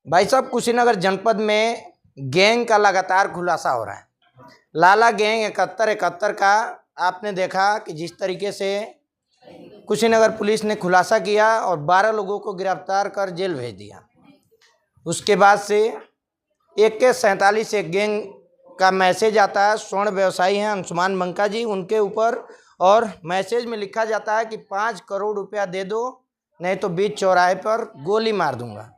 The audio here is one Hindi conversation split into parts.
भाई साहब, कुशीनगर जनपद में गैंग का लगातार खुलासा हो रहा है। लाला गैंग 71 का आपने देखा कि जिस तरीके से कुशीनगर पुलिस ने खुलासा किया और 12 लोगों को गिरफ्तार कर जेल भेज दिया। उसके बाद से AK-47 एक गैंग का मैसेज आता है। स्वर्ण व्यवसायी हैं अंशुमान बंका जी, उनके ऊपर, और मैसेज में लिखा जाता है कि 5 करोड़ रुपया दे दो, नहीं तो बीच चौराहे पर गोली मार दूंगा।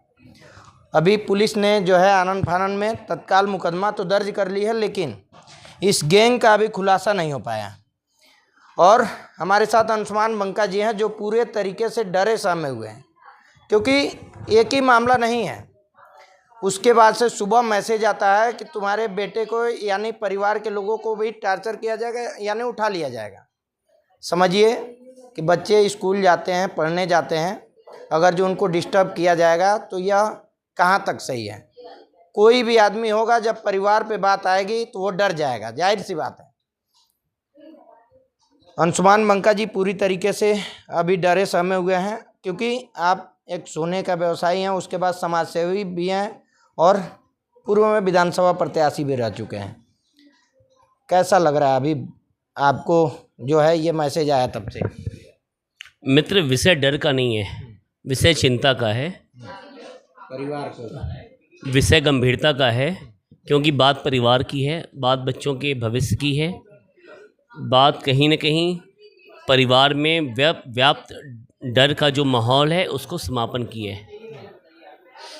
अभी पुलिस ने जो है आनन फानन में तत्काल मुकदमा तो दर्ज कर ली है, लेकिन इस गैंग का अभी खुलासा नहीं हो पाया। और हमारे साथ अंशुमान बंका जी हैं जो पूरे तरीके से डरे सहमे हुए हैं, क्योंकि एक ही मामला नहीं है। उसके बाद से सुबह मैसेज आता है कि तुम्हारे बेटे को यानी परिवार के लोगों को भी टार्चर किया जाएगा, यानी उठा लिया जाएगा। समझिए कि बच्चे स्कूल जाते हैं, पढ़ने जाते हैं, अगर जो उनको डिस्टर्ब किया जाएगा तो यह कहाँ तक सही है। कोई भी आदमी होगा, जब परिवार पे बात आएगी तो वो डर जाएगा, जाहिर सी बात है। अंशुमान बंका जी पूरी तरीके से अभी डरे सहमे हुए हैं, क्योंकि आप एक सोने का व्यवसायी हैं, उसके बाद समाज सेवी भी हैं और पूर्व में विधानसभा प्रत्याशी भी रह चुके हैं। कैसा लग रहा है अभी आपको जो है ये मैसेज आया तब से? मित्र, विषय डर का नहीं है, विषय चिंता का है, परिवार को विषय गंभीरता का है, क्योंकि बात परिवार की है, बात बच्चों के भविष्य की है, बात कहीं न कहीं परिवार में व्याप्त डर का जो माहौल है उसको समापन की है।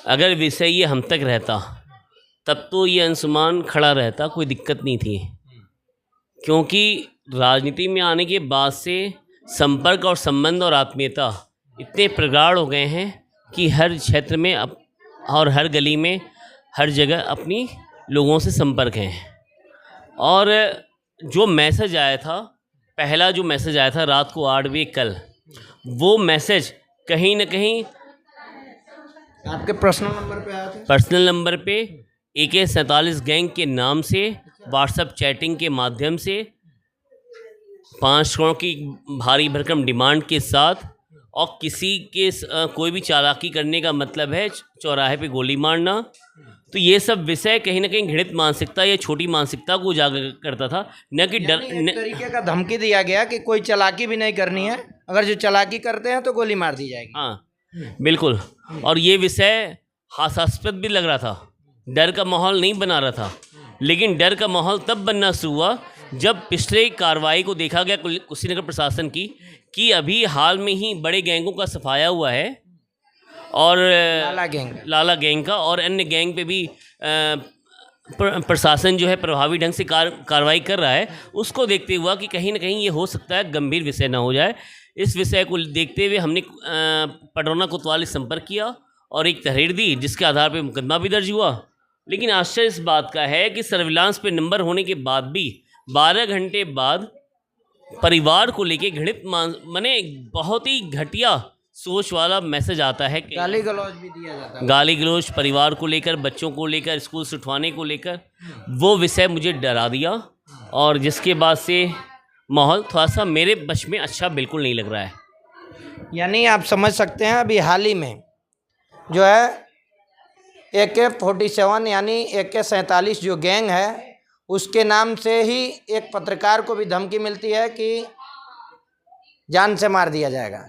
अगर विषय ये हम तक रहता तब तो ये अंशुमान खड़ा रहता, कोई दिक्कत नहीं थी। क्योंकि राजनीति में आने के बाद से संपर्क और संबंध और आत्मीयता इतने प्रगाढ़ हो गए हैं कि हर क्षेत्र में और हर गली में हर जगह अपनी लोगों से संपर्क हैं। और जो मैसेज आया था, पहला जो मैसेज आया था रात को 8 बजे कल, वो मैसेज कहीं ना कहीं आपके पर्सनल नंबर पे आया था? पर्सनल नंबर पे AK-47 गैंग के नाम से व्हाट्सएप चैटिंग के माध्यम से 5 करोड़ की भारी भरकम डिमांड के साथ, और किसी के कोई भी चालाकी करने का मतलब है चौराहे पे गोली मारना। तो ये सब विषय कहीं ना कहीं घृणित मानसिकता या छोटी मानसिकता को उजागर करता था, न कि डर। एक तरीके का धमकी दिया गया कि कोई चालाकी भी नहीं करनी है, अगर जो चालाकी करते हैं तो गोली मार दी जाएगी। हाँ बिल्कुल। और ये विषय हास्यास्पद भी लग रहा था, डर का माहौल नहीं बना रहा था। लेकिन डर का माहौल तब बनना शुरू हुआ जब पिछले कार्रवाई को देखा गया कुशीनगर प्रशासन की, कि अभी हाल में ही बड़े गैंगों का सफाया हुआ है, और लाला गैंग का और अन्य गैंग पे भी प्रशासन जो है प्रभावी ढंग से कार्रवाई कर रहा है। उसको देखते हुआ कि कहीं ना कहीं ये हो सकता है गंभीर विषय ना हो जाए। इस विषय को देखते हुए हमने पडरौना कोतवाली से संपर्क किया और एक तहरीर दी, जिसके आधार पर मुकदमा भी दर्ज हुआ। लेकिन आश्चर्य इस बात का है कि सर्विलांस पे नंबर होने के बाद भी 12 घंटे बाद परिवार को लेके घृणित माने बहुत ही घटिया सोच वाला मैसेज आता है कि गाली गलौज भी दिया जाता है। गाली गलौज परिवार को लेकर, बच्चों को लेकर, स्कूल से उठवाने को लेकर, वो विषय मुझे डरा दिया। और जिसके बाद से माहौल थोड़ा सा मेरे बश में अच्छा बिल्कुल नहीं लग रहा है। यानी आप समझ सकते हैं अभी हाल ही में जो है AK-47 यानी AK-47 जो गैंग है, उसके नाम से ही एक पत्रकार को भी धमकी मिलती है कि जान से मार दिया जाएगा।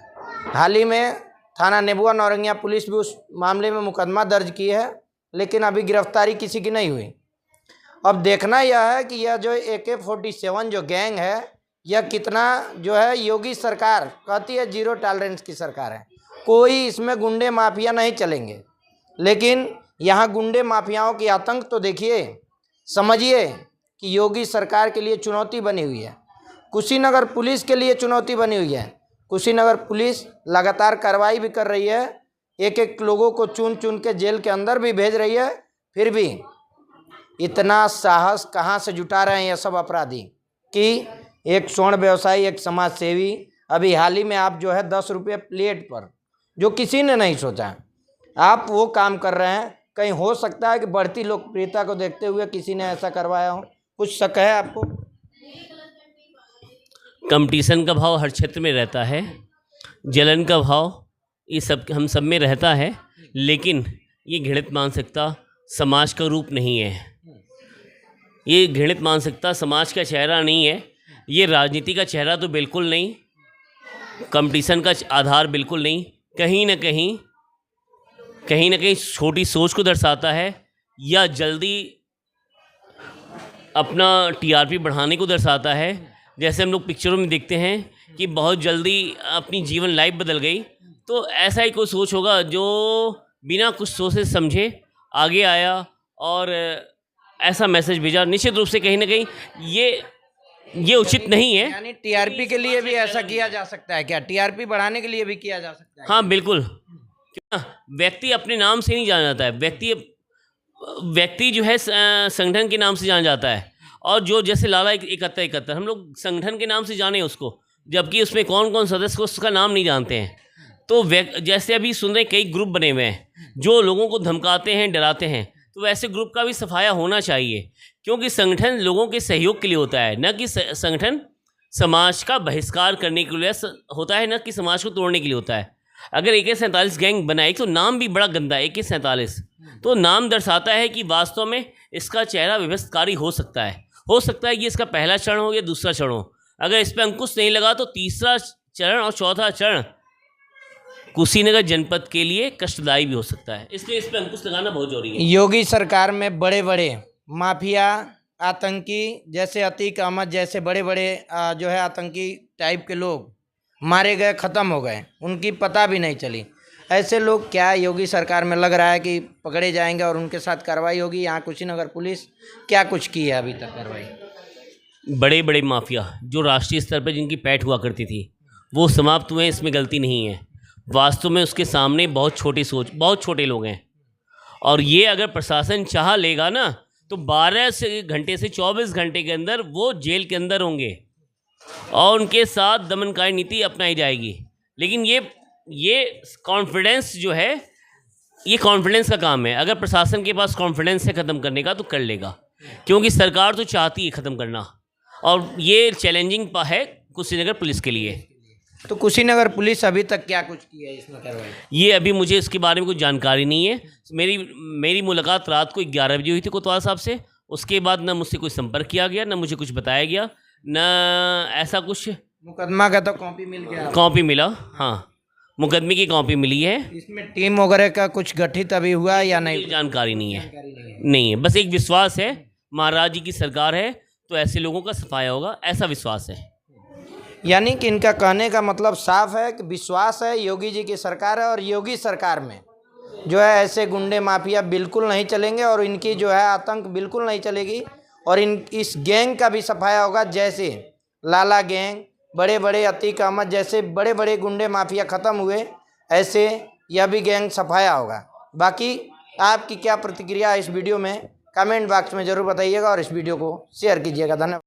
हाल ही में थाना नेबुआ नौरंगिया पुलिस भी उस मामले में मुकदमा दर्ज की है, लेकिन अभी गिरफ्तारी किसी की नहीं हुई। अब देखना यह है कि यह जो AK-47 जो गैंग है, यह कितना जो है, योगी सरकार कहती है 0 टॉलरेंस की सरकार है, कोई इसमें गुंडे माफिया नहीं चलेंगे। लेकिन यहाँ गुंडे माफियाओं की आतंक तो देखिए, समझिए कि योगी सरकार के लिए चुनौती बनी हुई है, कुशीनगर पुलिस के लिए चुनौती बनी हुई है। कुशीनगर पुलिस लगातार कार्रवाई भी कर रही है, एक एक लोगों को चुन चुन के जेल के अंदर भी भेज रही है। फिर भी इतना साहस कहाँ से जुटा रहे हैं ये सब अपराधी कि एक स्वर्ण व्यवसायी, एक समाज सेवी, अभी हाल ही में आप जो है 10 रुपये प्लेट पर, जो किसी ने नहीं सोचा, आप वो काम कर रहे हैं। कहीं हो सकता है कि बढ़ती लोकप्रियता को देखते हुए किसी ने ऐसा करवाया हो? कुछ शक है आपको? कंपटीशन का भाव हर क्षेत्र में रहता है, जलन का भाव ये सब हम सब में रहता है, लेकिन ये घृणित मानसिकता समाज का रूप नहीं है। ये घृणित मानसिकता समाज का चेहरा नहीं है। ये राजनीति का चेहरा तो बिल्कुल नहीं, कंपटीशन का आधार बिल्कुल नहीं। कहीं ना कहीं छोटी सोच को दर्शाता है, या जल्दी अपना टीआरपी बढ़ाने को दर्शाता है। जैसे हम लोग पिक्चरों में देखते हैं कि बहुत जल्दी अपनी जीवन लाइफ बदल गई, तो ऐसा ही कोई सोच होगा जो बिना कुछ सोचे समझे आगे आया और ऐसा मैसेज भेजा। निश्चित रूप से कहीं ना कहीं ये उचित नहीं है। यानी टीआरपी के लिए भी ऐसा किया जा सकता है क्या? टीआरपी बढ़ाने के लिए भी किया जा सकता है? हाँ बिल्कुल। क्यों? व्यक्ति अपने नाम से नहीं जाना जाता है। व्यक्ति जो है संगठन के नाम से जाना जाता है। और जो जैसे लाला 71 हम लोग संगठन के नाम से जाने उसको, जबकि उसमें कौन कौन सदस्य को उसका नाम नहीं जानते हैं। तो जैसे अभी सुन रहे कई ग्रुप बने हुए हैं जो लोगों को धमकाते हैं, डराते हैं, तो वैसे ग्रुप का भी सफाया होना चाहिए। क्योंकि संगठन लोगों के सहयोग के लिए होता है, न कि संगठन समाज का बहिष्कार करने के लिए होता है, न कि समाज को तोड़ने के लिए होता है। अगर AK-47 गैंग बनाई तो नाम भी बड़ा गंदा है, AK-47, तो नाम दर्शाता है कि वास्तव में इसका चेहरा विभक्तकारी हो सकता है ये इसका पहला चरण हो या दूसरा चरण हो। अगर इस पर अंकुश नहीं लगा तो तीसरा चरण और चौथा चरण कुशीनगर जनपद के लिए कष्टदायी भी हो सकता है। इसलिए इस पर अंकुश लगाना बहुत जरूरी है। योगी सरकार में बड़े बड़े माफिया, आतंकी, जैसे अतीक अहमद जैसे बड़े बड़े जो है आतंकी टाइप के लोग मारे गए, ख़त्म हो गए, उनकी पता भी नहीं चली। ऐसे लोग क्या योगी सरकार में लग रहा है कि पकड़े जाएंगे और उनके साथ कार्रवाई होगी? यहाँ कुशीनगर पुलिस क्या कुछ की है अभी तक कार्रवाई? बड़े बड़े माफिया जो राष्ट्रीय स्तर पर जिनकी पैठ हुआ करती थी वो समाप्त हुए, इसमें गलती नहीं है। वास्तव में उसके सामने बहुत छोटी सोच, बहुत छोटे लोग हैं। और ये अगर प्रशासन चाह लेगा ना तो 12 घंटे से 24 घंटे के अंदर वो जेल के अंदर होंगे और उनके साथ दमनकारी नीति अपनाई जाएगी। लेकिन ये कॉन्फिडेंस जो है, ये कॉन्फिडेंस का काम है। अगर प्रशासन के पास कॉन्फिडेंस है ख़त्म करने का तो कर लेगा, क्योंकि सरकार तो चाहती है ख़त्म करना, और ये चैलेंजिंग है कुशीनगर पुलिस के लिए। तो कुशीनगर पुलिस अभी तक क्या कुछ की है इसमें कार्रवाई? ये अभी मुझे इसके बारे में कुछ जानकारी नहीं है। मेरी मुलाकात रात को 11 बजे हुई थी कोतवाल साहब से। उसके बाद न मुझसे कोई संपर्क किया गया, न मुझे कुछ बताया गया, न ऐसा कुछ। मुकदमा का तो कॉपी मिल गया? कॉपी मिला, हाँ, मुकदमे की कॉपी मिली है। इसमें टीम वगैरह का कुछ गठित अभी हुआ या नहीं? जानकारी नहीं है। बस एक विश्वास है, महाराज जी की सरकार है तो ऐसे लोगों का सफाया होगा, ऐसा विश्वास है। यानी कि इनका कहने का मतलब साफ है कि विश्वास है, योगी जी की सरकार है और योगी सरकार में जो है ऐसे गुंडे माफिया बिल्कुल नहीं चलेंगे और इनकी जो है आतंक बिल्कुल नहीं चलेगी और इस गैंग का भी सफाया होगा। जैसे लाला गैंग, बड़े बड़े अतीक अहमद जैसे बड़े बड़े गुंडे माफिया ख़त्म हुए, ऐसे यह भी गैंग सफाया होगा। बाकी आपकी क्या प्रतिक्रिया इस वीडियो में कमेंट बॉक्स में ज़रूर बताइएगा और इस वीडियो को शेयर कीजिएगा। धन्यवाद।